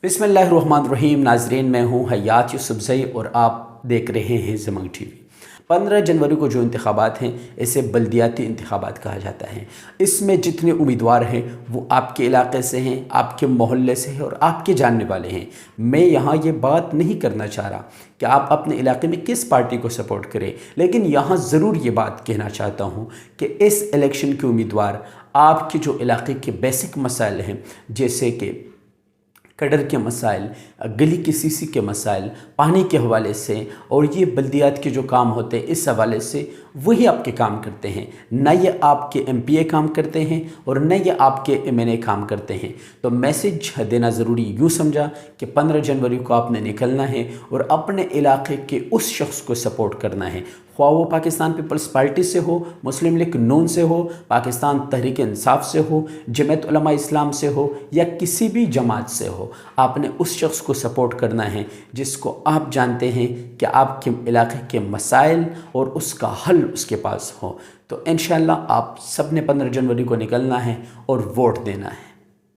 बिस्मिल्लाहिर्रहमानिर्रहीम। नाजरीन, मैं हूँ हयात यूसुफजई और आप देख रहे हैं ज़मांग टीवी। 15 जनवरी को जो इंतखाबात हैं इसे बल्दियाती इंतखाबात कहा जाता है। इसमें जितने उम्मीदवार हैं वो आपके इलाके से हैं, आपके मोहल्ले से हैं और आपके जानने वाले हैं। मैं यहाँ ये बात नहीं करना चाह रहा कि आप अपने इलाके में किस पार्टी को सपोर्ट करें, लेकिन यहाँ ज़रूर ये बात कहना चाहता हूँ कि इस इलेक्शन के उम्मीदवार आपके जो इलाके के बेसिक मसाइल हैं, जैसे कि कडर के मसाइल, गली की सीसी के मसाइल, पानी के हवाले से और ये बल्दियात के जो काम होते हैं इस हवाले से वही आपके काम करते हैं। न ये आपके एमपीए काम करते हैं और न ये आपके एमएनए काम करते हैं। तो मैसेज देना ज़रूरी यूँ समझा कि 15 जनवरी को आपने निकलना है और अपने इलाके के उस शख्स को सपोर्ट करना है, ख्वाह वो पाकिस्तान पीपल्स पार्टी से हो, मुस्लिम लीग नून से हो, पाकिस्तान तहरीक इंसाफ से हो, जमात उलमा इस्लाम से हो या किसी भी जमात से हो। आपने उस शख्स को सपोर्ट करना है जिसको आप जानते हैं कि आपके इलाके के मसाइल और उसका हल उसके पास हो। तो इंशाअल्लाह आप सब ने 15 जनवरी को निकलना है और वोट देना है।